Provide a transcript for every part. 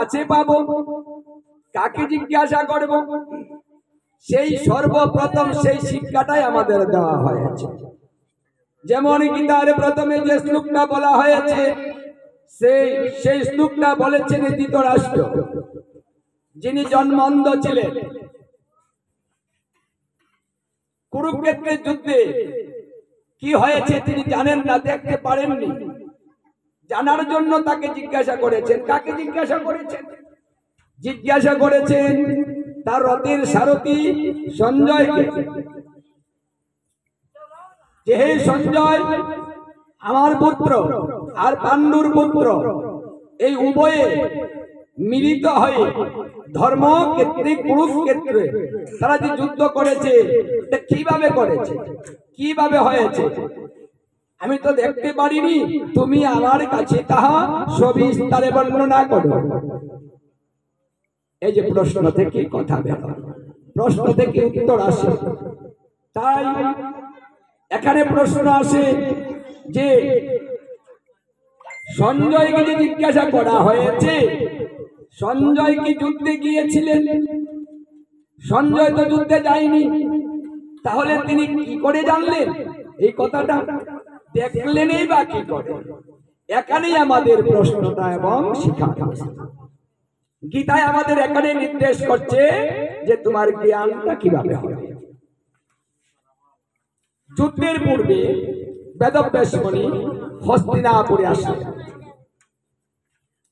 কাছে পাবো, কাকে জিজ্ঞাসা করব? সেই সর্বপ্রথম সেই শিক্ষাটাই আমাদের দেওয়া হয়েছে। যেমন গীতার প্রথমে যে শ্লোকটা বলা হয়েছে, সেই শ্লোকটা বলেছেন ধৃতরাষ্ট্র, যিনি জন্মান্ধ ছিলেন। কুরুক্ষেত্রের যুদ্ধে কি হয়েছে তিনি জানেন না, দেখতে পারেননি। জানার জন্য তাকে জিজ্ঞাসা করেছেন। কাকে জিজ্ঞাসা করেছেন? জিজ্ঞাসা করেছেন তার রথের সারথি সঞ্জয়কে, যে হে সঞ্জয়, আমার পুত্র আর পাণ্ডুর পুত্র এই উভয়ে মিলিত হয়ে ধর্মক্ষেত্রে কুরুক্ষেত্রে তারা যে যুদ্ধ করেছে, এটা কিভাবে করেছে, কিভাবে হয়েছে আমি তো দেখতে পারিনি, তুমি আমার কাছে তাহা সবিস্তারে বর্ণনা করো। এই যে প্রশ্ন থেকে কথা বের হয়, প্রশ্ন থেকে উত্তর আসে। তাই এখানে প্রশ্ন আসে যে সঞ্জয়কে যে জিজ্ঞাসা করা হয়েছে, সঞ্জয় কি যুদ্ধে গিয়েছিলেন? সঞ্জয় তো যুদ্ধে যায়নি, তাহলে তিনি কি করে জানলেন এই কথাটা? দেখলেনই বা কি করে? এখানেই আমাদের প্রশ্নটা এবং শিক্ষাটা। গীতায় আমাদের এখানে নির্দেশ করছে যে তোমার জ্ঞানটা কিভাবে হবে। যুদ্ধের পূর্বে বেদব্যাস মুনি হস্তিনাপুরে আসলেন।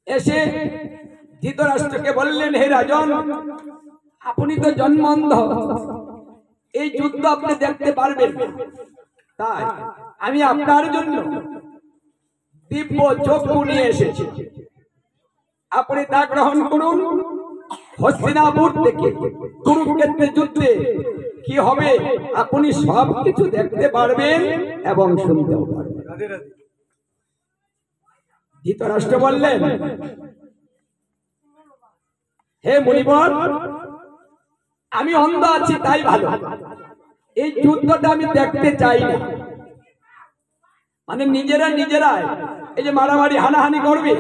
এসে ধৃতরাষ্ট্রকে বললেন, হে রাজন, আপনি তো জন্মান্ধ, এই যুদ্ধ আপনি দেখতে পারবেন, তাই আমি আপনার জন্য দিব্য চক্ষু নিয়ে এসেছি, আপনি তা গ্রহণ করুন। হস্তিনাপুর থেকে কুরুক্ষেত্রের যুদ্ধে কি হবে আপনি সব কিছু দেখতে পারবেন এবং শুনতেও পারবেন। ধৃতরাষ্ট্র বললেন, হে মুনিবর, আমি অন্ধ আছি তাই ভালো, এই যুদ্ধটা আমি দেখতে চাই না। মানে নিজেরাই এই যে মারামারি হানাহানি করবে,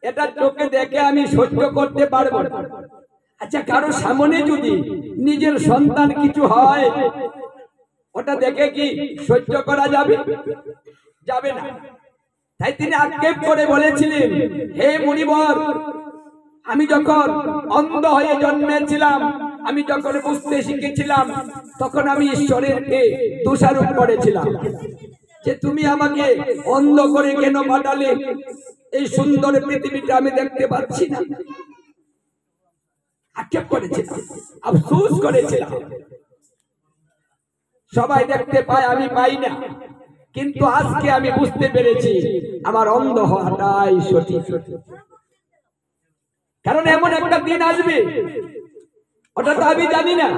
এটা চোখে দেখে আমি সহ্য করতে পারবো না। আচ্ছা, কারো সামনে যদি নিজের সন্তান কিছু হয়, ওটা দেখে কি সহ্য করা যাবে? যাবে না। তাই তিনি আক্ষেপ করে বলেছিলেন, হে মুনিবর, আমি যখন অন্ধ হয়ে জন্মেছিলাম, আমি যখন বুঝতে শিখেছিলাম, তখন আমি ঈশ্বরকে দোষারোপ করেছিলাম যে তুমি আমাকে অন্ধ করে কেন পাঠালে, এই সুন্দর পৃথিবীটা আমি দেখতে পাচ্ছি না। আক্ষেপ করেছিলাম, আফসোস করেছিলাম, সবাই দেখতে পায় আমি পাই না। কিন্তু আজকে আমি বুঝতে পেরেছি আমার অন্ধ হওয়াটাই সঠিক। কারণ এমন একটা দিন আসবে, ওটা তো আমি জানি না,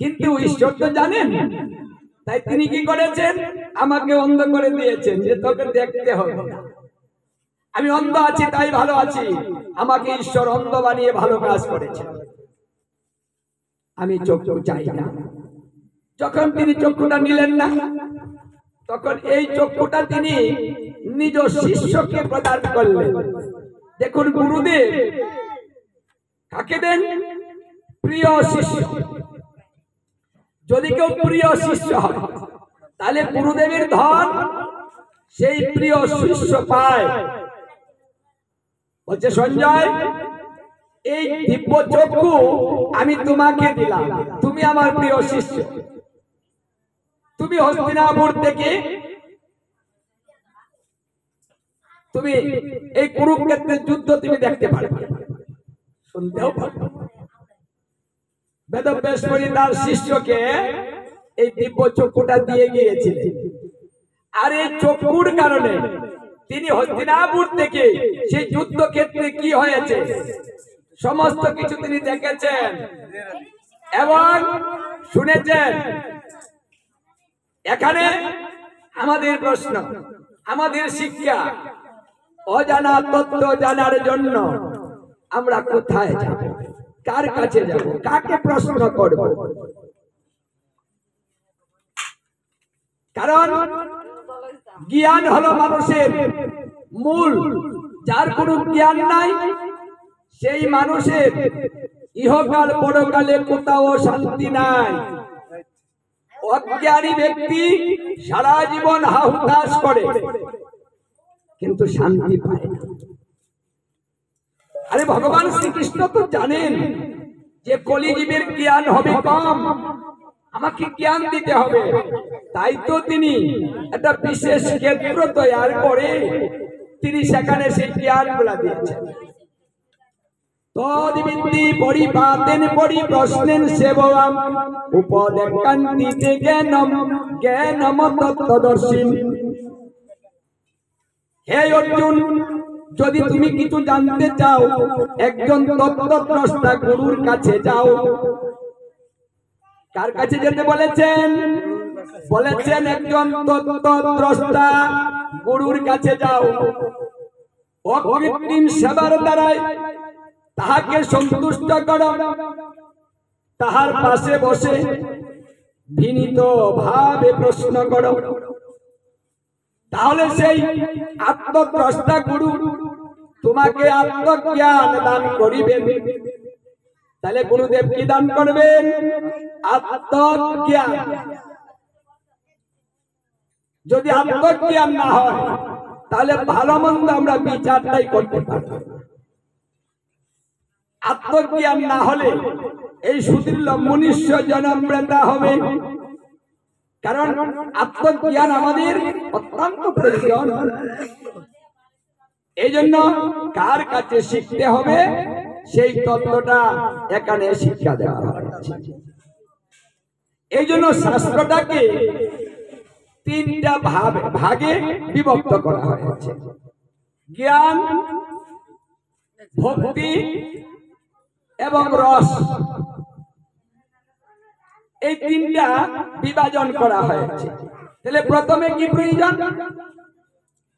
কিন্তু ঈশ্বর তো জানেন। তাই তিনি কি করেছেন, আমাকে অন্ধ করে দিয়েছেন যে তোকে দেখতে হবে না। আমি অন্ধ আছি তাই ভালো আছি, আমাকে ঈশ্বর অন্ধ বানিয়ে ভালো কাজ করেছেন। আমি চক্ষু চাই না। যখন তিনি চক্ষুটা নিলেন না, তখন এই চক্ষুটা তিনি নিজ শিষ্যকে প্রদান করলেন। দেখুন, গুরুদেব কাকে দেন? প্রিয় শিষ্য। যদি কেউ প্রিয় শিষ্য হয়, তাহলে গুরুদেবের ধন সেই প্রিয় শিষ্য পায়। বলছে, সঞ্জয়, এই দিব্য চক্ষু আমি তোমাকে দিলাম, তুমি আমার প্রিয় শিষ্য। তুমি হস্তিনাপুর থেকে তুমি এই কুরুক্ষেত্রের যুদ্ধ তুমি দেখতে পারবে, শুনতেও পারবে। বেদব্যাস মুনি তার শিষ্যকে এই দিব্য চক্ষুটা দিয়ে গিয়েছিলেন। আর এই চক্ষুর কারণে তিনি হস্তিনাপুর থেকে সেই যুদ্ধক্ষেত্রে কি হয়েছে সমস্ত কিছু তিনি দেখেছেন এবং শুনেছেন। এখানে আমাদের প্রশ্ন, আমাদের শিক্ষা, অজানা তথ্য জানার জন্য আমরা কোথায় যাব, কার কাছে যাব, কাকে প্রশ্ন করব? কারণ জ্ঞান হলো মানুষের মূল। যার কোনো জ্ঞান নাই সেই মানুষের ইহকাল পরকালে কোথাও শান্তি নাই। অজ্ঞানী ব্যক্তি সারা জীবন হাহুতাশ করে কিন্তু শান্তি পায় না। আরে ভগবান শ্রীকৃষ্ণ তো জানেন যে কলিজীবের জ্ঞান হবে কম, আমাকে জ্ঞান দিতে হবে, তাই তো তিনি একটা বিশেষ ক্ষেত্র তৈরি করে তিনি সেখানে সেই জ্ঞান গুলা দিয়েছেন। তদ্বিদ্ধি পরিপাতেন পরিপ্রশ্নেন সেবয়াম উপদেকান্তিতে জ্ঞানম জ্ঞানম তত্ত্বদর্শিন। হে অর্জুন, যদি তুমি কিছু জানতে চাও একজন তত্ত্বদ্রষ্টা গুরুর কাছে যাও। কার কাছে যেতে বলেছেন? বলেছেন একজন তত্ত্বদ্রষ্টা গুরুর কাছে যাও। অকৃত্রিম সেবার দ্বারাই তাহাকে সন্তুষ্ট করো, তাহার পাশে বসে বিনীত ভাবে প্রশ্ন করো, তাহলে সেই আত্মদ্রষ্টা গুরু তোমাকে আত্মজ্ঞান দান করিবেন। তাহলে গুরুদেব কি দান করবেন? আত্মজ্ঞান। যদি আত্মজ্ঞান না হয় তাহলে ভালো মন্দ আমরা বিচারটাই করতে পারব। আত্মজ্ঞান না হলে এই সুদীর্ঘ মনুষ্য জনপ্রিয়তা হবে, কারণ আত্মজ্ঞান আমাদের অত্যন্ত প্রয়োজন। এই জন্য কার কাছে শিখতে হবে সেই তত্ত্বটা এখানে শিক্ষা দেওয়া হয়েছে। এই জন্য শাস্ত্রটাকে তিনটা ভাগে বিভক্ত করা হয়েছে: জ্ঞান, ভক্তি এবং রস। এই তিনটা বিভাজন করা হয়েছে। তাহলে প্রথমে কি প্রয়োজন?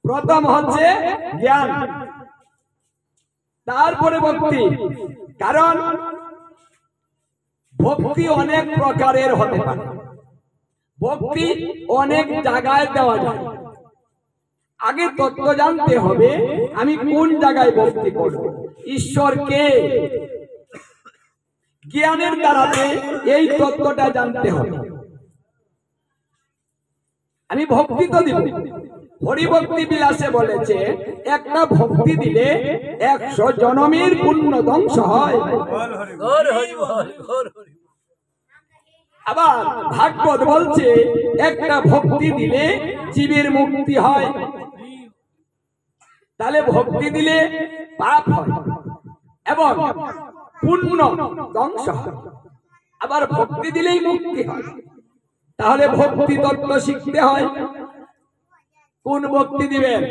প্রথম হচ্ছে জ্ঞান, তারপরে ভক্তি। কারণ ভক্তি অনেক প্রকারের হতে পারে, ভক্তি অনেক জায়গায় দেওয়া যায়। আগে তত্ত্ব জানতে হবে আমি কোন জায়গায় ভক্তি করব, ঈশ্বরকে। জ্ঞানের দ্বারাতে এই তত্ত্বটা জানতে হবে। আমি ভক্তি তো দিব। হরিভক্তি বিলাসে বলেছে একটা ভক্তি দিলে 100 জনমের পুণ্য ধ্বংস হয়। আবার ভাগবত বলছে একটা ভক্তি দিলে জীবের মুক্তি হয়। তাহলে ভক্তি দিলে পাপ হয় এবং পুণ্য ধ্বংস হয়, আবার ভক্তি দিলেই মুক্তি হয়। তাহলে ভক্তি তত্ত্ব শিখতে হয়। কোন ভক্তি দিবেন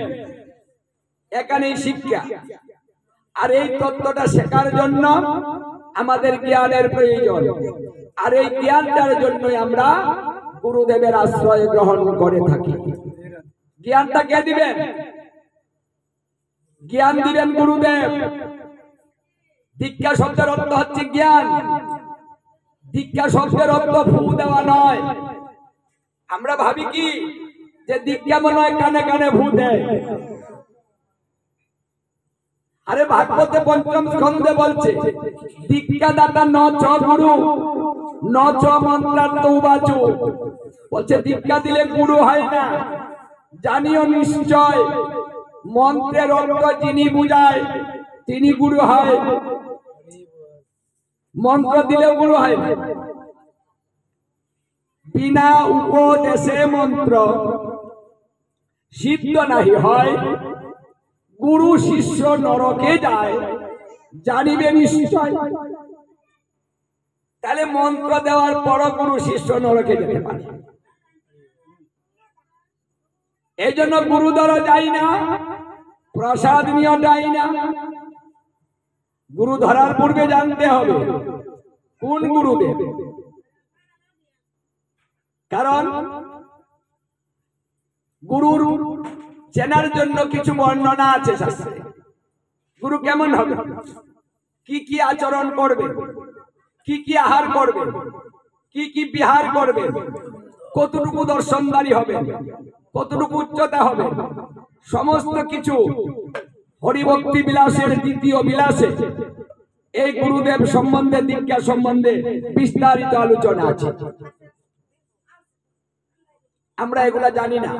এখানেই শিক্ষা। আর এই তত্ত্বটা শেখার জন্য আমাদের জ্ঞানের প্রয়োজন। আর এই জ্ঞানটার জন্যই আমরা গুরুদেবের আশ্রয় গ্রহণ করে থাকি। জ্ঞানটা কে দিবেন? জ্ঞান দিবেন গুরুদেব। দীক্ষা শব্দের অর্থ হচ্ছে জ্ঞান। দীক্ষা শব্দের অর্থ ফু দেওয়া নয়। আমরা ভাবি কি যে দীক্ষা মনে হয় কানে কানে ফু দেয়। আরে ভাগবতে 5ম স্কন্ধে বলছে দীক্ষা দাতা ন চ গুরু ন চ মন্ত্রার্থ উবাচু। বলছে দীক্ষা দিলে গুরু হয় না, জানিও নিশ্চয় মন্ত্রের অর্থ যিনি বুঝায় তিনি গুরু হয়, মন্ত্র দিলেও গুরু হয় না। বিনা উপদেশে মন্ত্র সিদ্ধ নাহি হয়, গুরু শিষ্য নরকে যায় জানিবে নিশ্চয়। তাহলে মন্ত্র দেওয়ার পর গুরু শিষ্য নরকে যেতে পারে। এই জন্য গুরুদর যাই না, প্রসাদ নিয়ে যাই না। গুরু ধরার পূর্বে জানতে হবে কোন গুরুদেব। কারণ গুরুর চেনার জন্য কিছু বর্ণনা আছে শাস্ত্রে। গুরু কেমন হবে, কি কি আচরণ করবে, কি কি আহার করবে, কি কি বিহার করবে, কতটুকু দর্শনদারি হবে, কতটুকু উচ্চতা হবে, সমস্ত কিছু হরিভক্তি বিলাসের 2য় বিলাসে এই গুরুদেব সম্বন্ধে, দীক্ষা সম্বন্ধে বিস্তারিত আলোচনা আছে। আমরা এগুলা জানি না,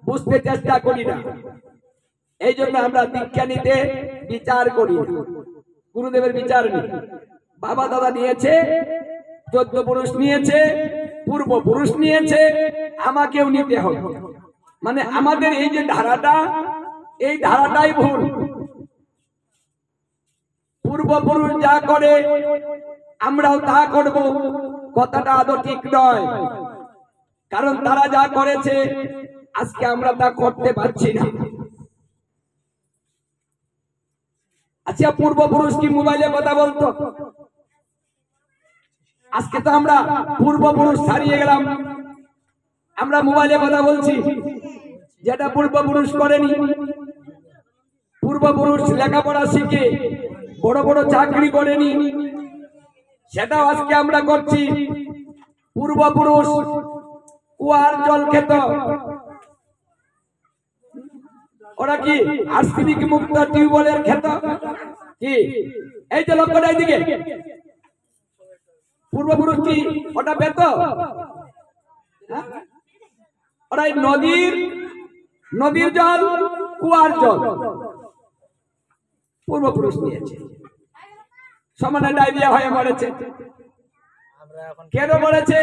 বুঝতে চেষ্টা করি না, এই জন্য আমরা দীক্ষা নিতে বিচার করি না, গুরুদেবের বিচার নেই। বাবা দাদা নিয়েছে, 14 পুরুষ নিয়েছে, পূর্বপুরুষ নিয়েছে, আমাকেও নিতে হবে। মানে আমাদের এই যে ধারাটা, এই ধারাটাই ভুল। পূর্বপুরুষ যা করে আমরাও তা করব, কথাটা আদৌ ঠিক নয়। কারণ তারা যা করেছে আজকে আমরা তা করতে পারছি না। আচ্ছা, পূর্বপুরুষ কি মোবাইলে কথা বলতো? আজকে তো আমরা পূর্বপুরুষ ছাড়িয়ে গেলাম, আমরা মোবাইলে কথা বলছি, যেটা পূর্বপুরুষ করেনি। পূর্বপুরুষ লেখাপড়া শিখে বড় বড় চাকরি করেনি, সেটাও আজকে আমরা করছি। পূর্বপুরুষ কুয়ার জল খেত, ওরা কি আর্সেনিক মুক্ত টিউবওয়েলের খেত কি? এই যে লক্ষ্যটাই দিকে পূর্বপুরুষ কি ওটা পেত? ওরা নদীর জল, কুয়ার জল পূর্বপুরুষ নিয়েছে, সমানে ডায়রিয়া হয়ে মরেছে। কেন মরেছে?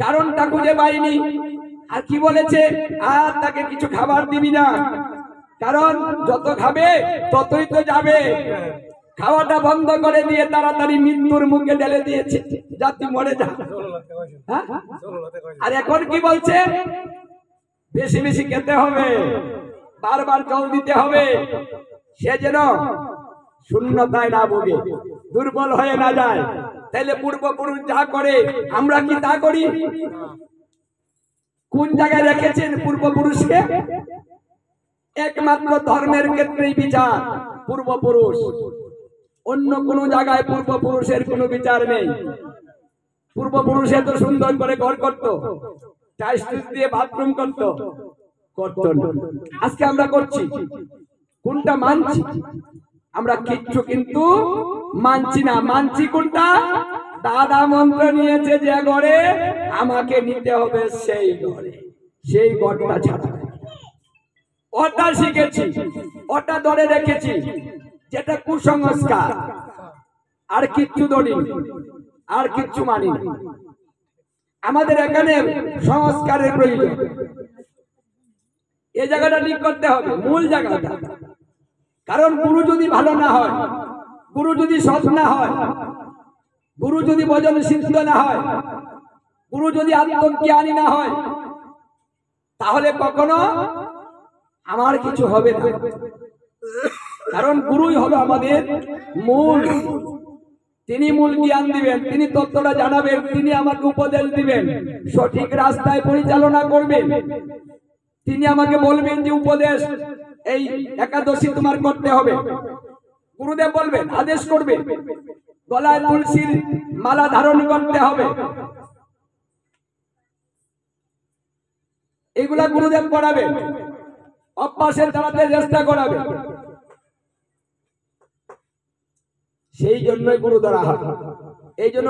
কারণটা খুঁজে পাইনি। আর কি বলেছে? আর তাকে কিছু খাবার দিবি না, কারণ যত খাবে ততই তো যাবে। খাওয়াটা বন্ধ করে দিয়ে তাড়াতাড়ি মৃত্যুর মুখে ঢেলে দিয়েছে, জাতি মরে যা। আর এখন কি বলছে? বেশি বেশি খেতে হবে, বারবার জল দিতে হবে, সে যেন শূন্যতায় না ভোগে, দুর্বল হয়ে না যায়। তাহলে পূর্বপুরুষ যা করে আমরা কি তা করি? কোন জায়গায় রেখেছেন পূর্বপুরুষকে? একমাত্র ধর্মের ক্ষেত্রেই বিচার পূর্বপুরুষ, অন্য কোন জায়গায় পূর্বপুরুষের কোনো বিচার নেই। পূর্বপুরুষ এত সুন্দর করে ঘর করত, টাইলস দিয়ে বাথরুম করত না। আজকে আমরা করছি, কোনটা মানছি? আমরা কিচ্ছু কিন্তু মানছি না। মানছি কোনটা? দাদা মন্ত্র নিয়েছে যে ঘরে, আমাকে নিতে হবে সেই ঘরে, সেই ঘরটা ছাড়া ওটা শিখেছি, ওটা ধরে রেখেছি, যেটা কুসংস্কার। আর কিচ্ছু ধরি, আর কিচ্ছু মানি। আমাদের এখানে সংস্কারের প্রয়োজন, এই জায়গাটা ঠিক করতে হবে, মূল জায়গাটা। কারণ গুরু যদি ভালো না হয়, গুরু যদি সৎ না হয়, গুরু যদি ভজন সিদ্ধ না হয়, গুরু যদি আত্মজ্ঞানী না হয়, তাহলে কখনো আমার কিছু হবে না। কারণ গুরুই হলো আমাদের মূল, তিনি মূল জ্ঞান দিবেন, তিনি তত্ত্বটা জানাবেন, তিনি আমাকে উপদেশ দিবেন, সঠিক রাস্তায় পরিচালনা করবেন। তিনি আমাকে বলবেন যে উপদেশ, এই একাদশী তোমার করতে হবে। গুরুদেব বলবেন, আদেশ করবে, গলায় তুলসীর মালা ধারণ করতে হবে। এগুলা গুরুদেব করাবে, অভ্যাসের দ্বারাতে চেষ্টা করাবে। সেই জন্যই গুরু ধরা হয়। এই জন্য